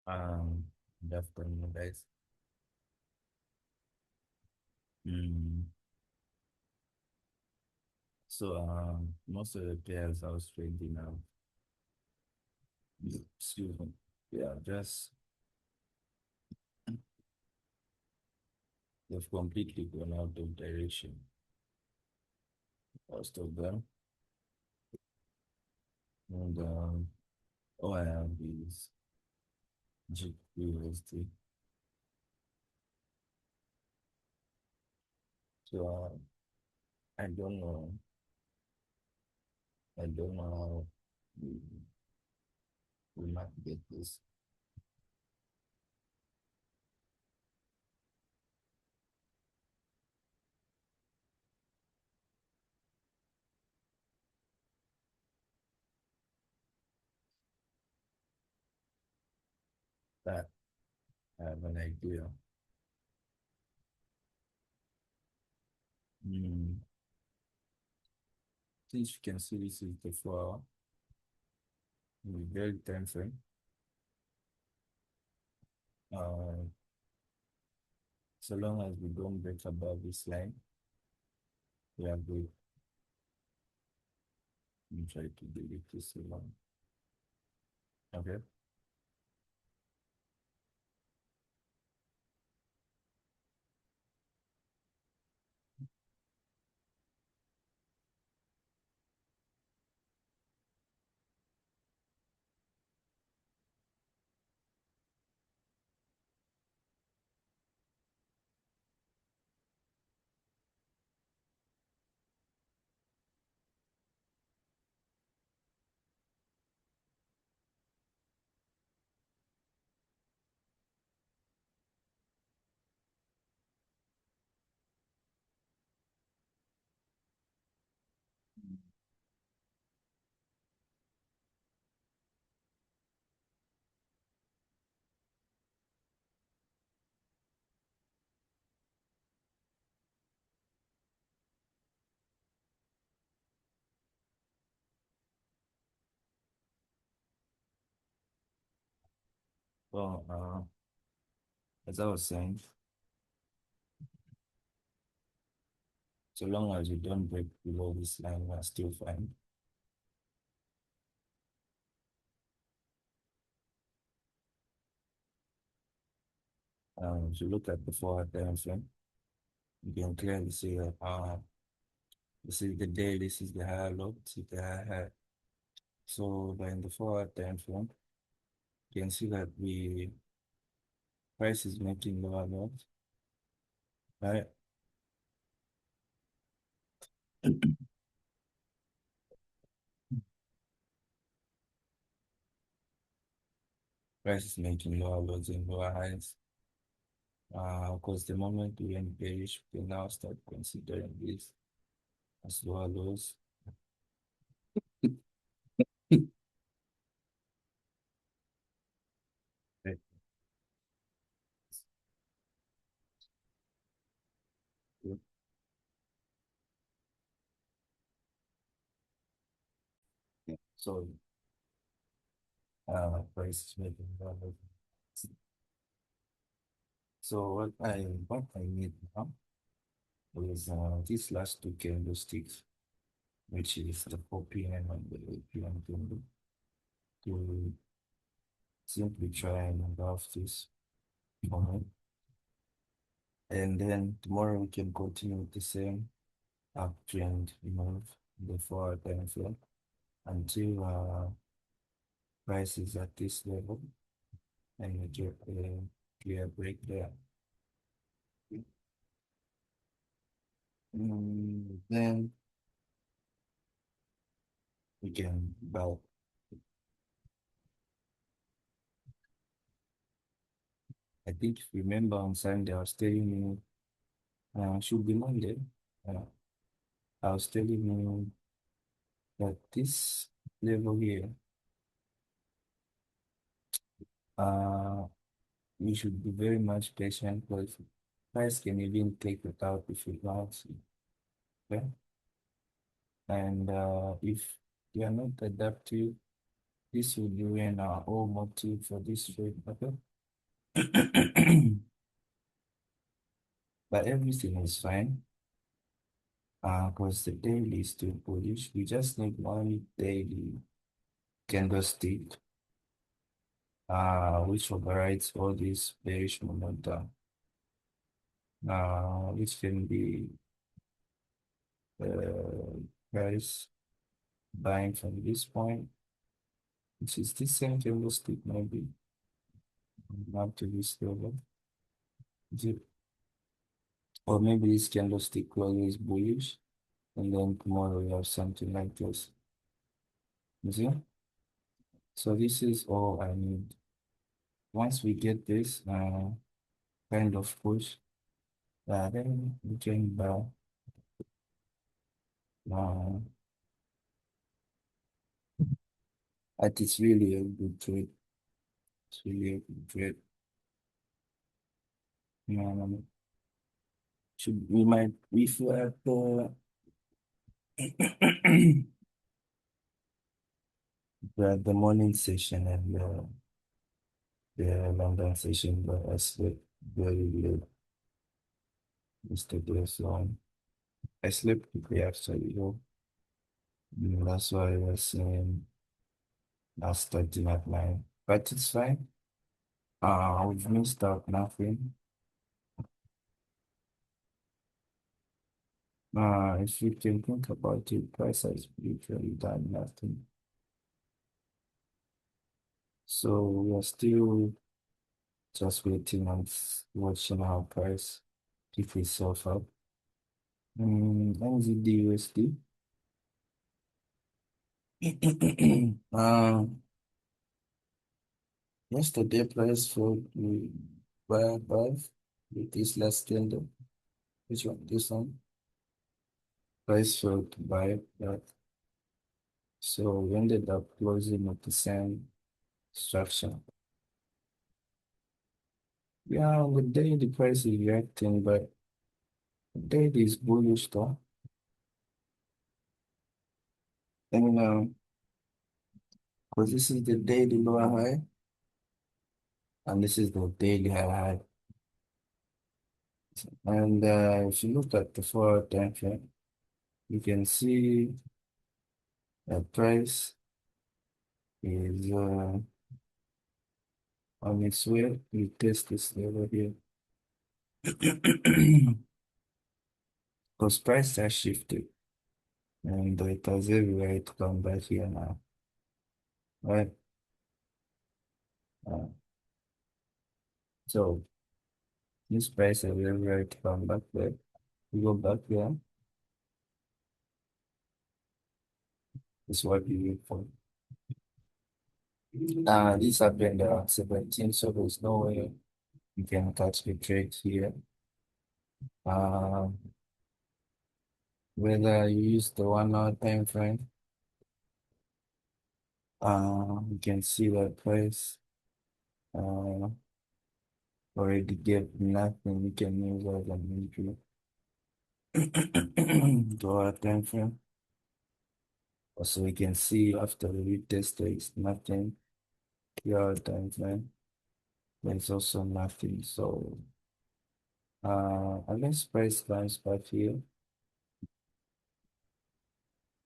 Um, Definitely, guys. Mm. So, most of the players I was trading now, excuse me, yeah, just they've completely gone out of direction. Most of them, and all I have is GPUSD. So, I don't know, I don't know how we, we might get this. That I have an idea. Mm. Since you can see this is the 4 hour, very time frame. Uh, so long as we don't break above this line, we are good. You try to delete this one. Okay. Well, as I was saying, so long as you don't break below this line, we are still fine. If you look at the forward time frame, you can clearly see that this is the day, this is the high low, this is the high high. So by in the forward time frame, you can see that the price is making lower lows, right? Price is making lower lows and lower highs. Because the moment we went bearish, we can now start considering this as lower lows. Right. So price is making lower lows. So what I need now is these last two candlesticks, which is the 4 p.m. and the 8 p.m. candle, to simply try and above this moment. And then tomorrow we can continue with the same uptrend move, the forward time frame, until price is at this level and we get a clear break there. Then we can, well, I think if you remember on Sunday, I was telling you, should be Monday. Uh, I was telling you that this level here, uh, we should be very much patient because price can even take it out if it wants. Okay? And if you are not adaptive, This will be when our whole motive for this trade, okay? But everything is fine. Because the daily is still bullish. We just need one daily candlestick, which overrides all this bearish momentum, which can be uh, price buying from this point, which is this same candlestick maybe, up to this level. Is it- Or maybe this candlestick closes bullish, and then tomorrow we have something like this. You see? So this is all I need. Once we get this kind of push, then we can buy. Uh, it's really a good trade. It's really a good trade. Um, should we might if we have the morning session and the London session, but I slept very late yesterday, so I slept quickly actually. That's why I was saying I was starting at 9, but it's fine. We've missed out nothing. If you can think about it, price has literally done nothing. So we are still just waiting and watching our price pick itself up. NZD USD. Yesterday price for the buy above with this last candle. Which one? This one. Price for to buy that. So we ended up closing with the same structure. Yeah, on the day the price is reacting, but the day is bullish though. And because this is the daily lower high, and this is the daily high. And if you look at the forward time frame, you can see that price is on its way to test this level here. Because price has shifted, and it has everywhere to come back here now, right? Uh, so this price has everywhere to come back there. We go back here, this is what we wait for. This happened around 17, so there's no way you can catch the trade here. Um, Whether you use the 1 hour time frame, you can see that price uh, already gave nothing. You can use as an entry. The hour time frame. Also, we can see after the retest, there is nothing. 3 hour time frame, there's also nothing. So, unless price comes back here,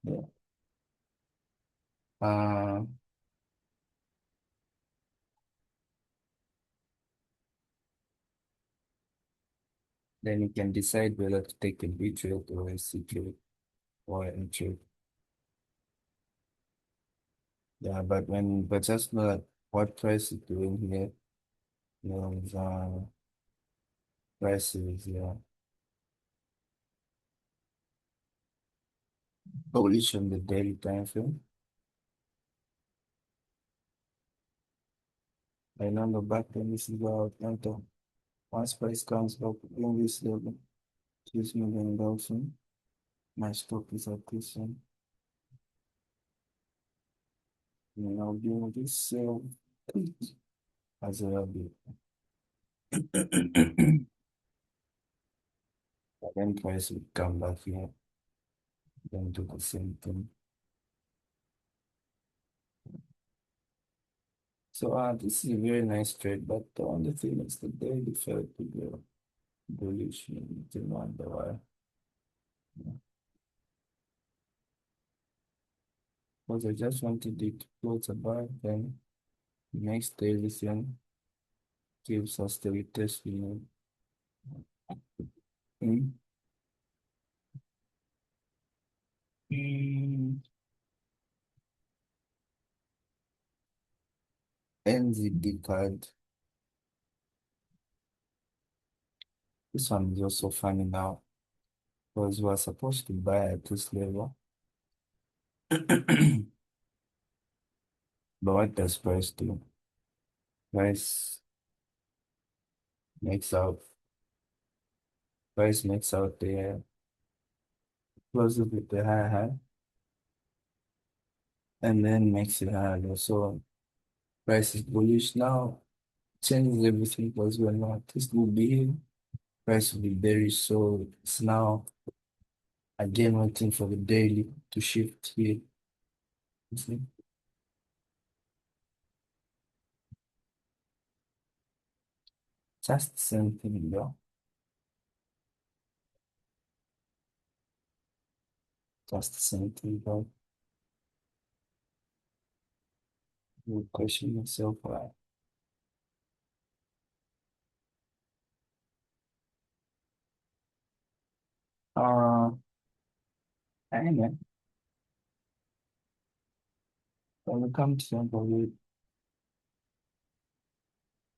yeah. Uh, then you can decide whether to take a B trade or a C trade or an trade. Yeah, but just know that what price is doing here, is prices, yeah, bullish on the daily time frame. I know the back when this is out enter. Once price comes up in this level, gives me the induction. My stop is at this one. And I'll do this sell as a bit. Then price will come back here, then do the same thing. So this is a very nice trade, but the only thing is the daily felt to be bullish. You need to wonder why. Because I just wanted it to close above, then next day listen gives us the retest we need. Mm. Mm. NZD card. This one is also funny now because we are supposed to buy at this level. But what does price do? Price makes out price makes out the closes with the high high and then makes it higher. So price is bullish now, changes everything because we're not this will be here. Price will be bearish. So it's now again waiting for the daily to shift here. You see? Just the same thing though. Just the same thing though. You question yourself why. Uh anyway, when we come to simple,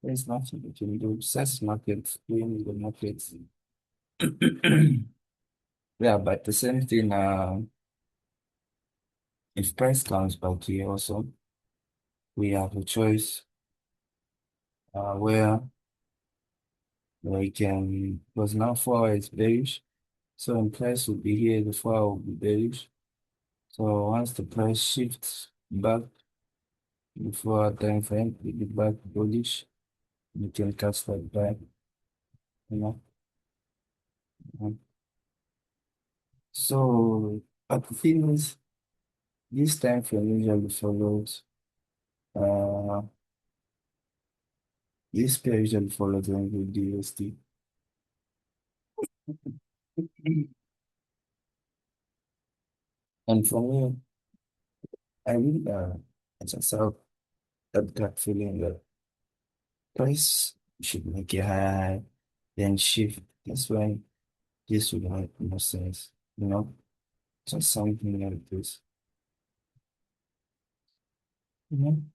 there's nothing we can do. Besides market, doing the markets. Yeah, but the same thing, if price comes back here also, we have a choice where we can, because now 4 hour is bearish, so when price will be here, the 4 hour will be bearish. So once the price shifts back before our time frame, will be back bullish, you can catch that back, you know. Mhm. So, but the thing is, this time frame usually follows, uh, this pair usually follows the USD. And for me, I really, I just have that gut feeling that price should make it high, then shift. That's why this would make no sense, you know? Just something like this. Mhm.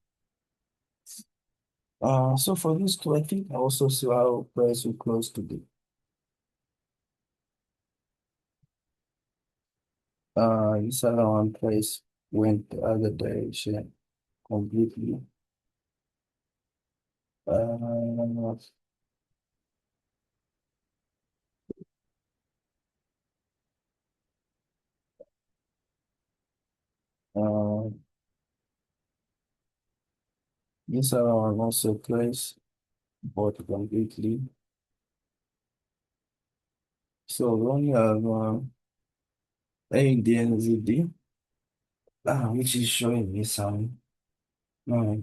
So for this two, I think I also see how price will close today. You saw how one price went the other direction completely. Uh, uh, this one also price bought completely. So we only have ADNZD, which is showing me some uh,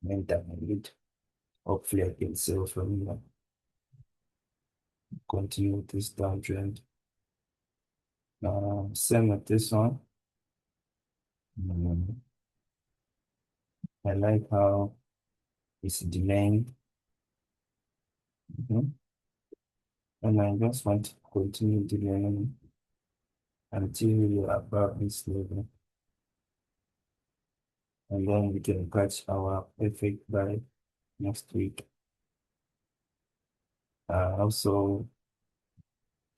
mental need. Hopefully, I can sell from here, continue with this downtrend. Same with this one. Mm, I like how it's delaying. Mhm. And I just want to continue delaying until you're above this level. And then we can catch our perfect buy next week. Also,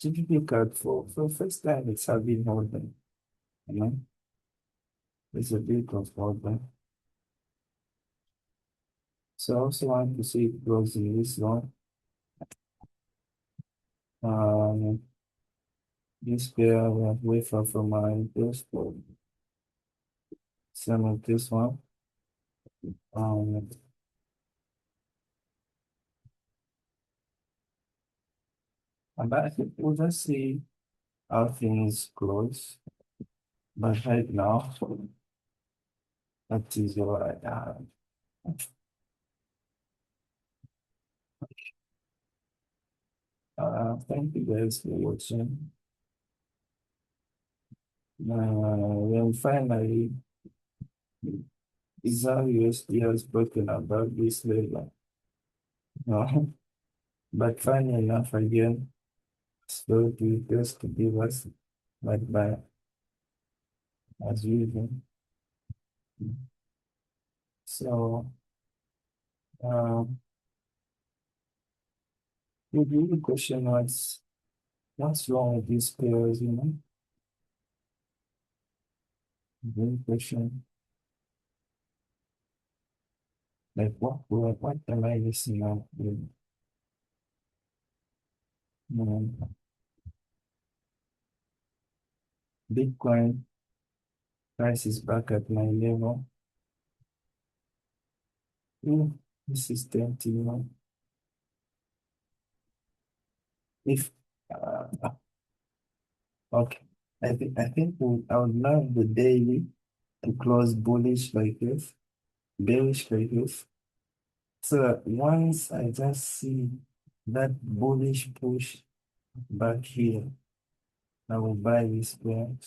GPP card for first time it's having holding. You know, it's a bit of holding. So I also want to see it goes in this one. Um, this pair we have wafer from my interest, but same with this one. Um, and I think we'll just see how things close. But right now, That is what thank you guys for watching. Then finally, USD has spoken about this level. No, but funny enough, again, still just to give us like that as usual. So, um, the really question was, what's wrong with these players, you know? The real question, like, what am I missing out with? Bitcoin price is back at my level. This is tempting, you know. If okay, I would love the daily to close bullish like this, bearish like this. So that once I just see that bullish push back here, I will buy this plant.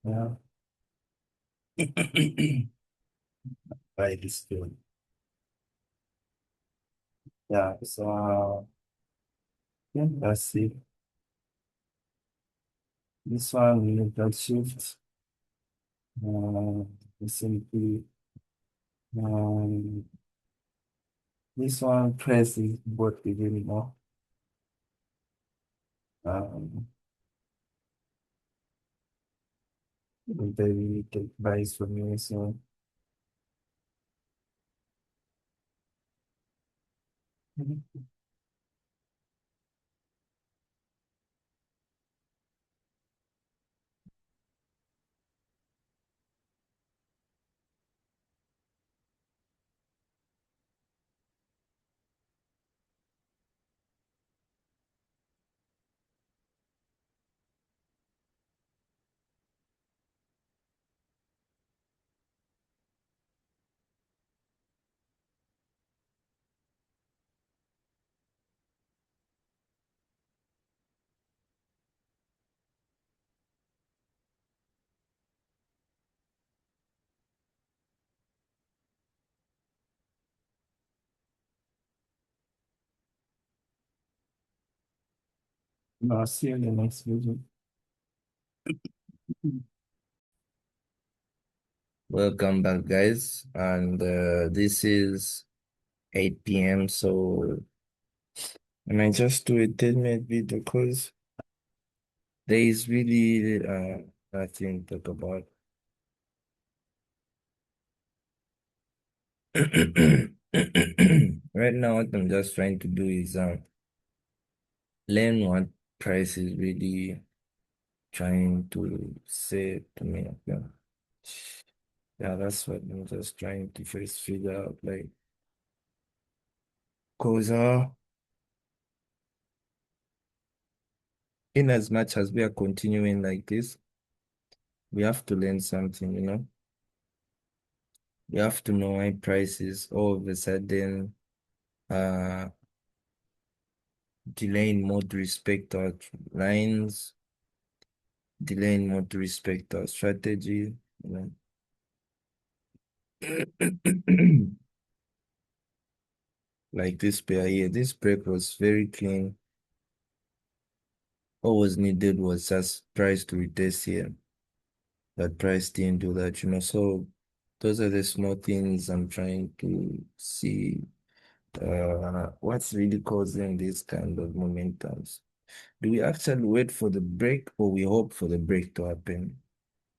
Yeah, buy this plant. Yeah, so yeah, that's it. This one we look at shift. Uh, simply um, this one press is what we really know. Um, they take buys from me, so I'll see you in the next video. Welcome back, guys. And this is 8 p.m. So, and I just do a 10-minute video because there is really nothing to talk about. Right now, what I'm just trying to do is learn what price is really trying to say to me. Yeah, yeah, that's what I'm just trying to first figure out. Like, cause in as much as we are continuing like this, we have to learn something, you know. You have to know why prices all of a sudden uh delaying more to respect our lines, delaying more to respect our strategy, you know. Like this pair here, this break was very clean. All was needed was just price to retest here. That price didn't do that, you know. So those are the small things I'm trying to see. What's really causing this kind of momentums? Do we actually wait for the break or we hope for the break to happen?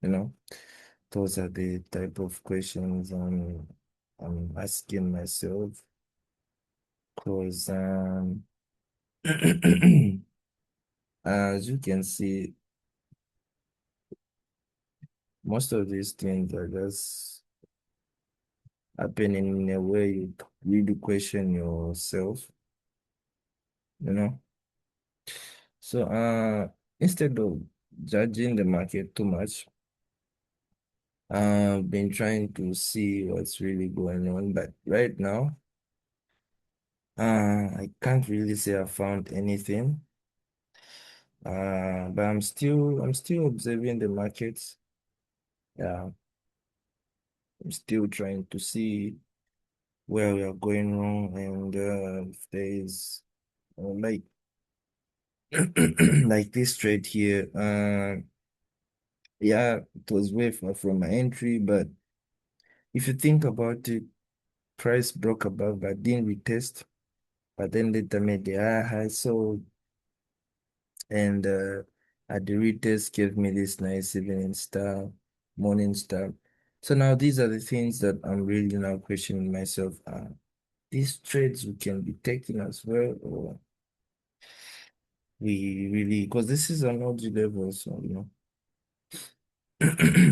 You know, those are the type of questions I'm asking myself because as you can see, most of these things are just happening in a way you really question yourself, you know. So instead of judging the market too much, I've been trying to see what's really going on, but right now, I can't really say I found anything. But I'm still observing the markets. Yeah, I'm still trying to see where we are going wrong and if there is like like this trade here. Yeah, it was way far from my entry, but if you think about it, price broke above, but didn't retest, but then later made the high. So and at the retest gave me this nice evening star, morning star. So now these are the things that I'm really now questioning myself. These trades we can be taking as well, or we really, because this is an OG level, so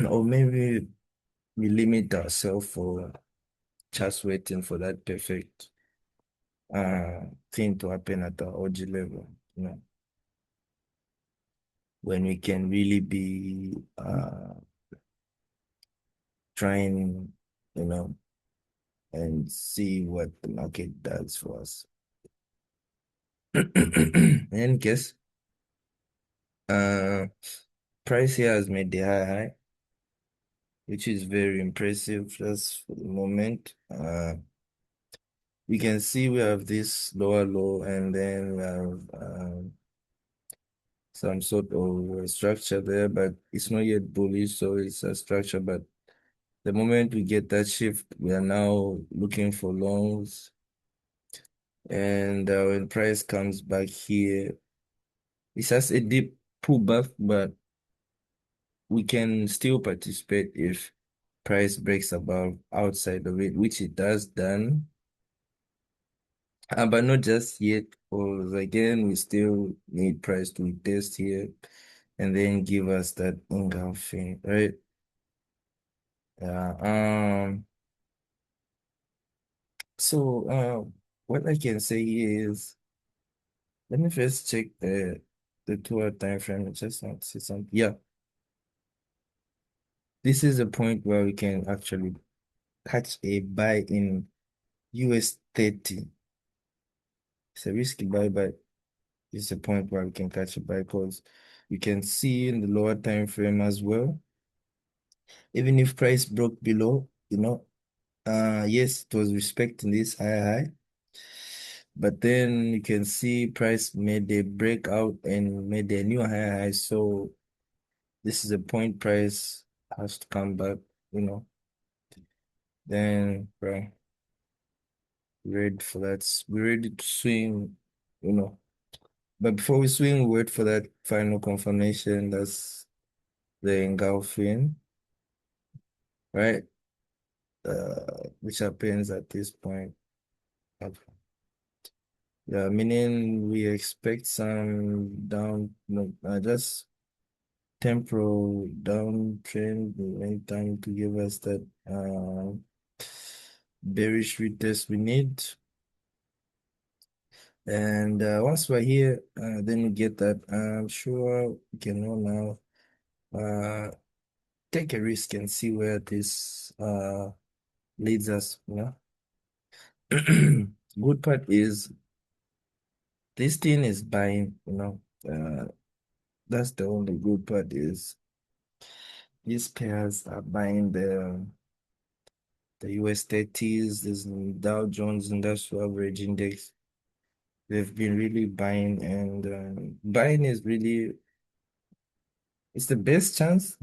or maybe we limit ourselves for just waiting for that perfect thing to happen at the OG level, when we can really be trying, you know, and see what the market does for us. And guess, uh, price here has made the high, which is very impressive just for the moment. We can see we have this lower low and then we have some sort of structure there, but it's not yet bullish, so it's a structure. But the moment we get that shift, we are now looking for longs. And when price comes back here, it's just a deep pullback, but we can still participate if price breaks above outside of it, which it does done. But not just yet, because again, we still need price to test here and then give us that engulfing, right? Yeah. So what I can say is, let me first check the 2 hour time frame. I just want to see something. Yeah, this is a point where we can actually catch a buy in US 30. It's a risky buy, but it's a point where we can catch a buy because you can see in the lower time frame as well. Even if price broke below, yes, it was respecting this high, but then you can see price made a breakout and made a new high. So this is a point price has to come back, you know. Then, right, ready for that. We're ready to swing, you know. But before we swing, we wait for that final confirmation. That's the engulfing, right? Which happens at this point. Okay. Yeah, meaning we expect some down, no, just temporal downtrend anytime to give us that bearish retest we need. And once we're here, then we get that. I'm sure we can know now. Take a risk and see where this leads us. Good part is this thing is buying. That's the only good part is these pairs are buying the US 30s, this Dow Jones Industrial Average Index. They've been really buying, and buying is really, it's the best chance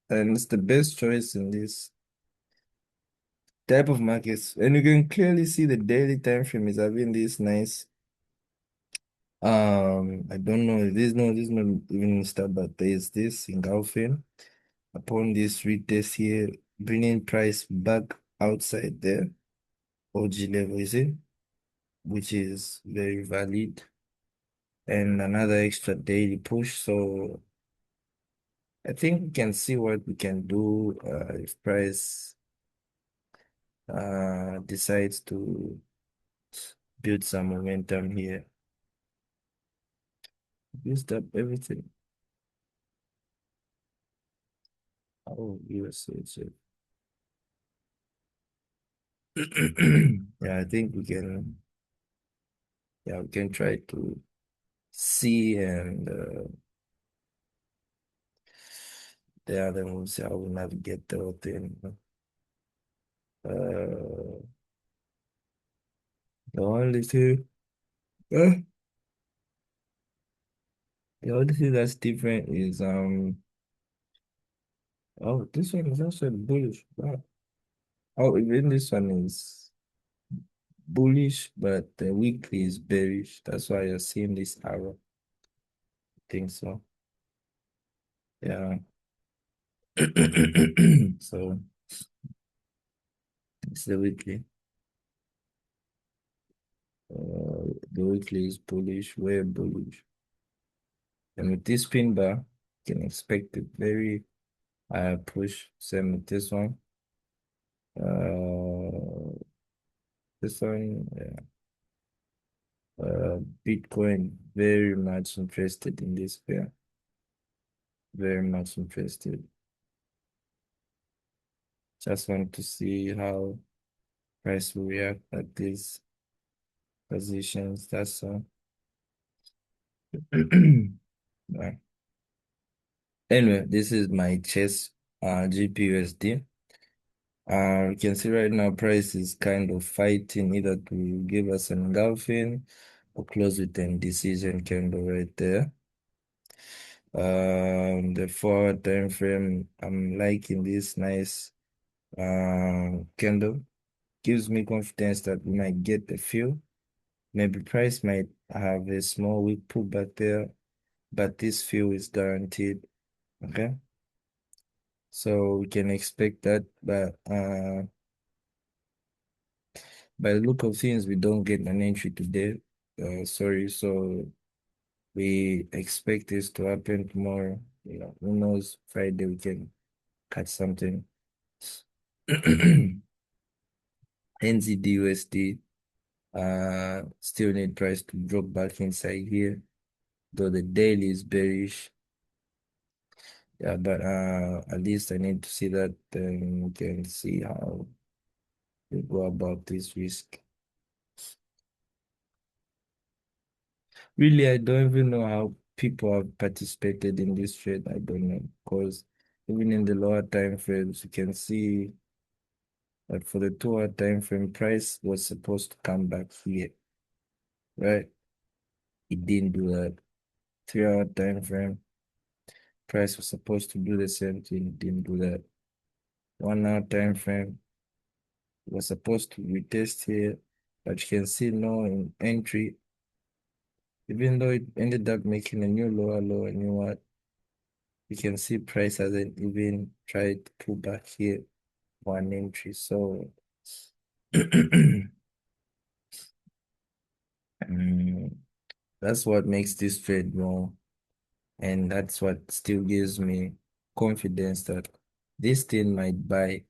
and it's the best choice in this type of markets. And you can clearly see the daily time frame is having this nice. I don't know. This is not even start, but there is this engulfing upon this retest here, bringing price back outside there, OG level, is it? Which is very valid, and another extra daily push. So I think we can see what we can do if price decides to build some momentum here. Used up everything. Oh, USA. Yeah, I think we can. Yeah, we can try to see and yeah, then we'll see how we navigate the whole thing. Uh, the only thing, uh, the only thing that's different is oh, this one is also bullish. Wow. Oh, even this one is bullish, but the weekly is bearish. That's why you're seeing this arrow. I think so. Yeah. So it's the weekly. The weekly is bullish, way bullish. And with this pin bar, you can expect a very high push. Same with this one. Uh, this one, yeah. Bitcoin, very much interested in this pair. Very much interested. Just want to see how price will react at these positions. That's all. Yeah. Anyway, this is my chess GPUSD. You can see right now price is kind of fighting either to give us an engulfing or close with an decision candle right there. The 4 hour time frame, I'm liking this nice candle. Gives me confidence that we might get a few. Maybe price might have a small weak pullback there, but this fill is guaranteed. Okay. So we can expect that, but by the look of things, we don't get an entry today. Sorry, so we expect this to happen tomorrow. You know, who knows? Friday we can catch something. NZD still need price to drop back inside here, though the daily is bearish. Yeah, but at least I need to see that, then we can see how we go about this risk. Really, I don't even know how people have participated in this trade. I don't know, because even in the lower time frames, you can see that for the 2 hour time frame, price was supposed to come back here, right? It didn't do that. 3 hour time frame, price was supposed to do the same thing, it didn't do that. 1 hour time frame was supposed to retest here, but you can see no entry, even though it ended up making a new lower low, and you know what? You can see price hasn't even tried to pull back here one entry. So mm, that's what makes this trade more. And that's what still gives me confidence that this thing might buy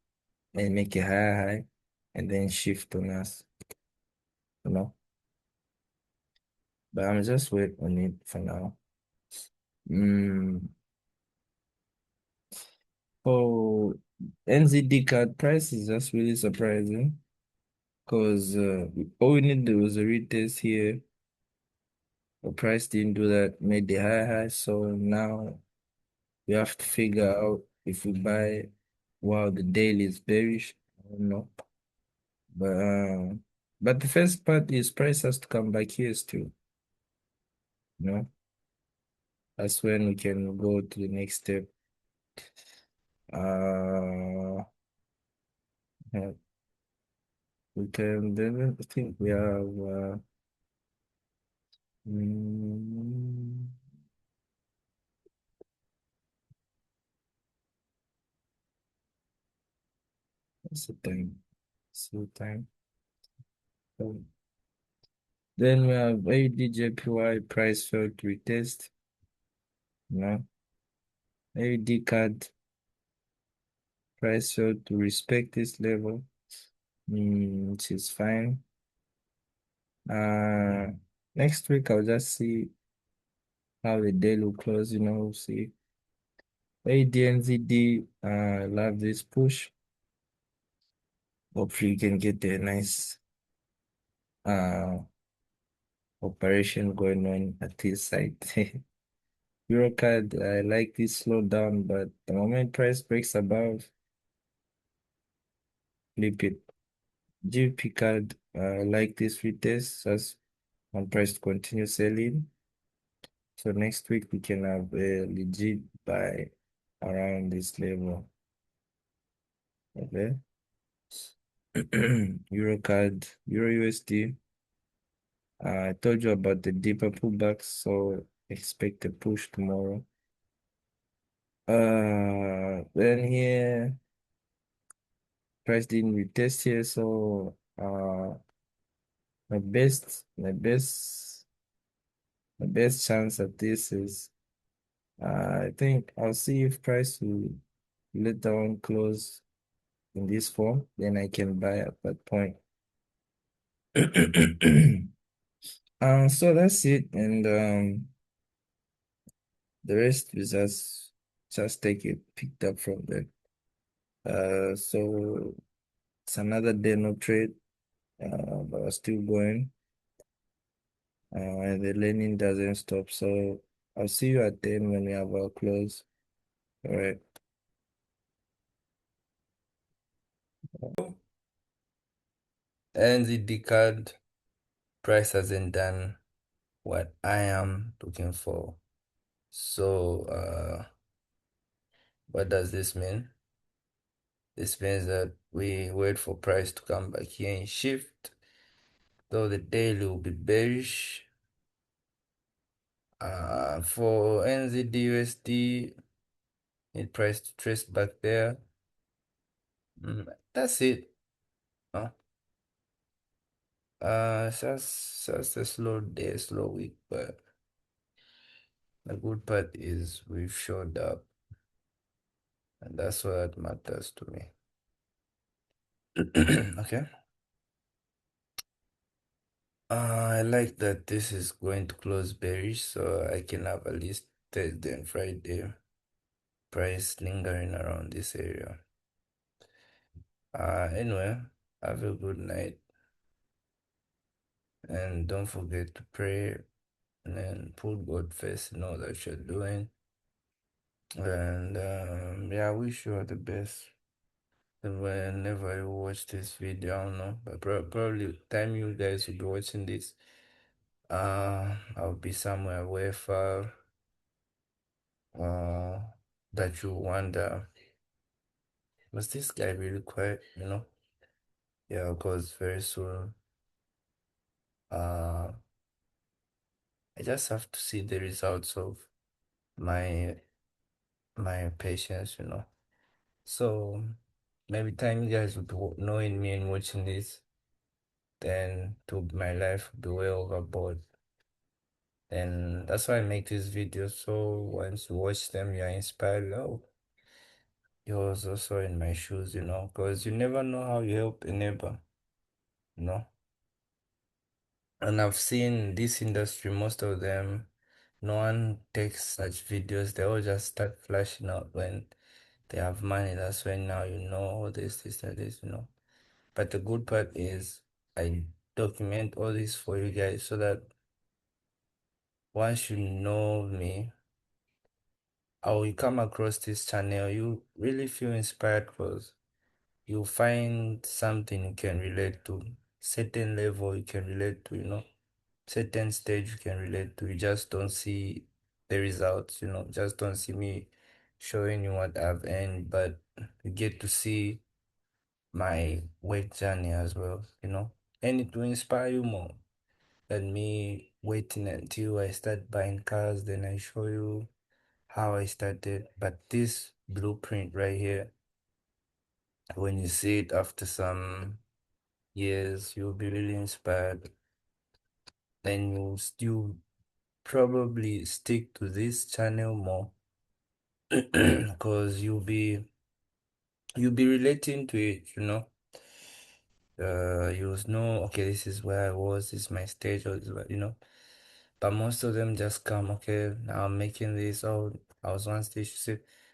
and make a higher high and then shift on us, you know. But I'm just wait on it for now. Mm. Oh, NZD card price is just really surprising because all we need to do was a retest here. The price didn't do that, made the high. So now we have to figure out if we buy while the daily is bearish or not. But but the first part is price has to come back here still. You know, that's when we can go to the next step. Uh, yeah, we can then I think we have mm, what's the time? So time. Then we have ADJPY price failed to retest. You know, AD card price failed to respect this level, which is fine. Uh, Next week I'll just see how the day will close. You know, see ADNZD. Love this push. hopefully you can get a nice uh operation going on at this site. Eurocard, I like this slowdown, but the moment price breaks above, flip it. GP card, I like this retest as on price to continue selling. So next week we can have a legit buy around this level. Okay. Eurocard, Euro USD. I told you about the deeper pullbacks, so expect a push tomorrow. Then here price didn't retest here, so my best chance at this is I think I'll see if price will later on close in this form, then I can buy at that point. So that's it, and the rest is just take it picked up from there. So it's another day no trade, but we're still going. And the learning doesn't stop. So I'll see you at 10 when we have our close. All right. NZD card price hasn't done what I am looking for. So what does this mean? This means that we wait for price to come back here and shift, though the daily will be bearish. For NZD USD, need price to trace back there. That's it. Uh, it's just a slow day, slow week, but the good part is we've showed up, and that's what matters to me. Okay. I like that this is going to close bearish, so I can have at least Thursday and Friday price lingering around this area. Anyway, have a good night, and don't forget to pray and put God first in all that you're doing. And yeah, I wish you all the best. And whenever you watch this video, I don't know, but probably time you guys will be watching this, I'll be somewhere way far, uh, that you wonder, was this guy really quiet? Yeah, because very soon, uh, I just have to see the results of my my patience. So maybe time you guys will be knowing me and watching this, then to my life will be way overboard. And that's why I make these videos. So once you watch them, you're inspired. Oh, you're also in my shoes, because you never know how you help a neighbor, you know. And I've seen this industry, most of them, no one takes such videos. They all just start flashing out when they have money. That's when now you know, oh, this, and this. But the good part is I document all this for you guys so that once you know me, or you come across this channel, you really feel inspired because you find something you can relate to, certain level you can relate to, certain stage you can relate to. You just don't see the results, just don't see me showing you what I've earned, but you get to see my weight journey as well, and it will inspire you more than me waiting until I start buying cars, then I show you how I started. But this blueprint right here, when you see it after some years, you'll be really inspired. Then you'll still probably stick to this channel more because you'll be relating to it. You'll know, okay, this is where I was, this is my stage, or this is what. But most of them just come, okay, now I'm making this. Oh, I was one stage,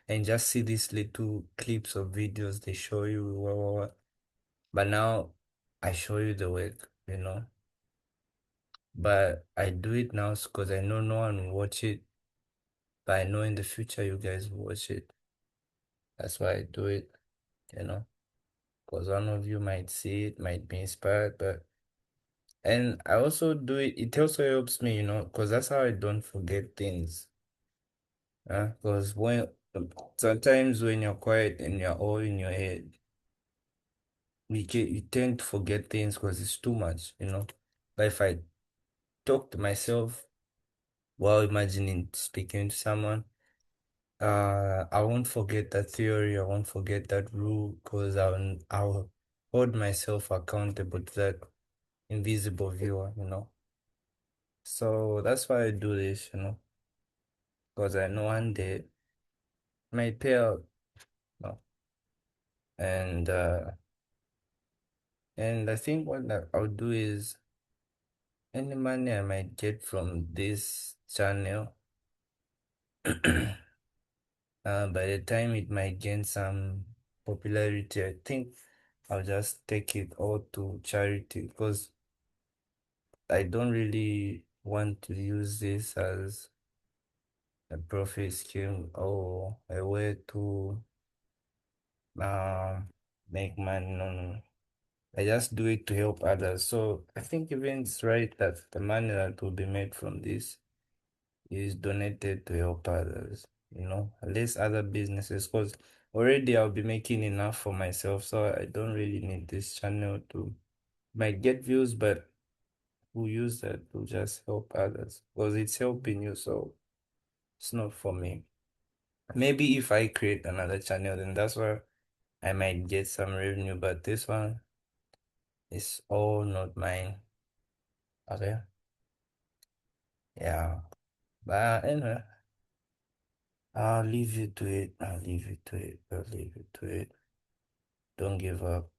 and just see these little clips of videos they show you. What. But now I show you the work, But I do it now because I know no one will watch it, but I know in the future you guys will watch it. That's why I do it, you know, because one of you might see it, might be inspired, but and I also do it, it also helps me, because that's how I don't forget things. Because sometimes when you're quiet and you're all in your head, you tend to forget things because it's too much. But if I talk to myself while imagining speaking to someone, I won't forget that theory. I won't forget that rule because I'll hold myself accountable to that invisible viewer. So that's why I do this, because I know one day it might pay out. You know? And uh, and I think what I'll do is any money I might get from this channel, by the time it might gain some popularity, I think I'll just take it all to charity because I don't really want to use this as a profit scheme or a way to uh, make money. No, no, no. I just do it to help others. So I think even it's right that the money that will be made from this is donated to help others, at least other businesses, because already I'll be making enough for myself, so I don't really need this channel to might get views, but who use that to just help others because it's helping you, so it's not for me. Maybe if I create another channel, then that's where I might get some revenue, but this one is all not mine. Okay. Yeah. But anyway, I'll leave you to it. I'll leave you to it. I'll leave you to it. Don't give up.